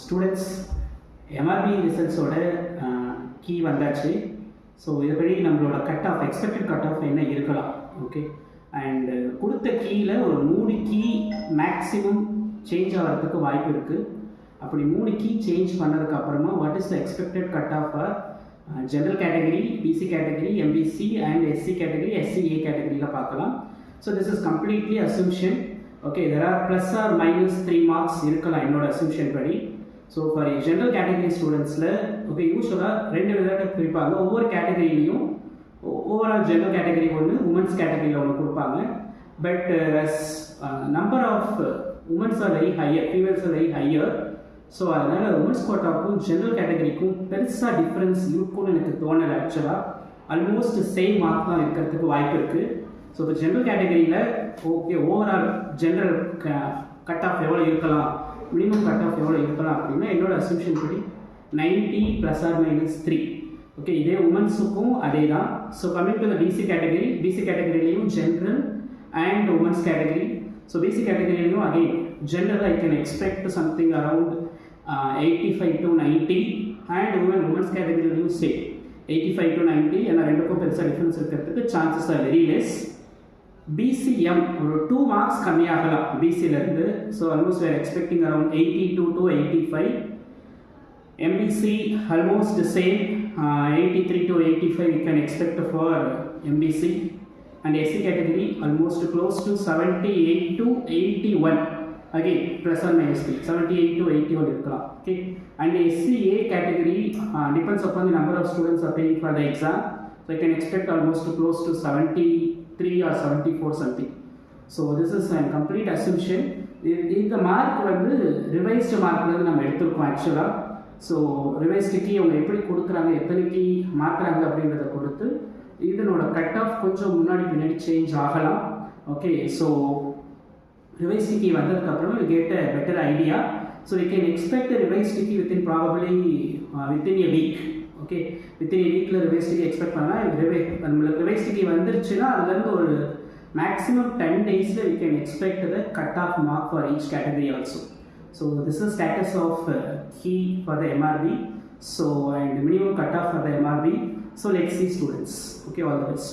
Students MRP ரிசல்ட்ஸோட key வந்தாச்சு. So இதுபடி நம்மளோட cut off expected cut of என்ன இருக்கலாம். ஓகே, அண்ட் கொடுத்த கீயில் ஒரு 3 கீ மேக்ஸிமம் சேஞ்ச் ஆகிறதுக்கு வாய்ப்பு இருக்குது. அப்படி 3 கீ சேஞ்ச் பண்ணதுக்கப்புறமா what is the expected cut off general category, BC category, MBC and SC category, SCA கேட்டகரியில் பார்க்கலாம். So this is completely assumption. Okay, there are plus or minus 3 marks இருக்கலாம் என்னோட assumption படி. ஸோ ஃபார் ஜென்ரல் கேட்டகரி ஸ்டூடெண்ட்ஸில் okay யூஸ்வலாக 2 விதத்தை பிரிப்பாங்க. ஒவ்வொரு கேட்டகரியிலையும் ஓவரால் ஜென்ரல் கேட்டகரி ஒன்று, உமன்ஸ் கேட்டகரியில் ஒன்று கொடுப்பாங்க. But number of womens are very higher, females R very higher. So அதனால் உமன்ஸ் கோட்டாவுக்கும் ஜென்ரல் கேட்டகரிக்கும் பெருசாக டிஃப்ரென்ஸ் இருக்கும்னு எனக்கு தோணலை. ஆக்சுவலாக ஆல்மோஸ்ட் சேம் மார்க் தான் இருக்கிறதுக்கு வாய்ப்பு இருக்குது. ஸோ இப்போ ஜென்ரல் கேட்டகரியில் okay overall general cut off எவ்வளோ இருக்கலாம், மினிமம் கட் ஆஃப் எவ்வளோ இருக்கலாம் அப்படின்னா என்னோட அசம்ஷன் படி 90 ± 3. ஓகே, இதே உமன்ஸுக்கும் அதே தான். So coming to the BC category, BC கேட்டகரியிலையும் general and womens category. So BC கேட்டகரியிலையும் again general I can expect something around 85 to 90 and womens கேட்டகரியிலையும் சேம் 85 to 90. ஏன்னா ரெண்டுக்கும் பெருசாக டிஃப்ரென்ஸ் இருக்கிறதுக்கு chances are very less. BCM ஒரு 2 marks கம்மியாகலாம் பிசியிலேருந்து. So almost we're expecting around 82 to 85. MBC almost same 83 to 85 we can expect for MBC. And SC category almost close to 78 to 81. Again plus or minus 3, 78 to 81 இருக்கலாம். Okay, and SCA category depends upon the number of students appearing for the exam. So I can expect almost close to 73 or 74 something. So this is a complete assumption. இந்த mark வந்து revised மார்க்லேருந்து நம்ம எடுத்துருக்கோம் ஆக்சுவலாக. So revised key அவங்க எப்படி கொடுக்குறாங்க, எத்தனை key மாற்றுறாங்க அப்படின்றத பொறுத்து இதனோட கட் ஆஃப் கொஞ்சம் முன்னாடி பின்னாடி சேஞ்ச் ஆகலாம். ஓகே, ஸோ ரிவைஸ்டு கீ வந்ததுக்கப்புறம் you get a better idea. So we can expect revised key within probably within a week. Okay, within a வீக்கில் ரிவைஸ்டு கீ எக்ஸ்பெக்ட் பண்ணலாம். நம்மளுக்கு ரிவைஸ்டு கீ வந்துருச்சுன்னா அதுலேருந்து ஒரு maximum 10 days we can expect the cut-off mark for each category also. So this is status of key for the MRB. So and minimum cut-off for the MRB. So let's see students. Okay, all the best.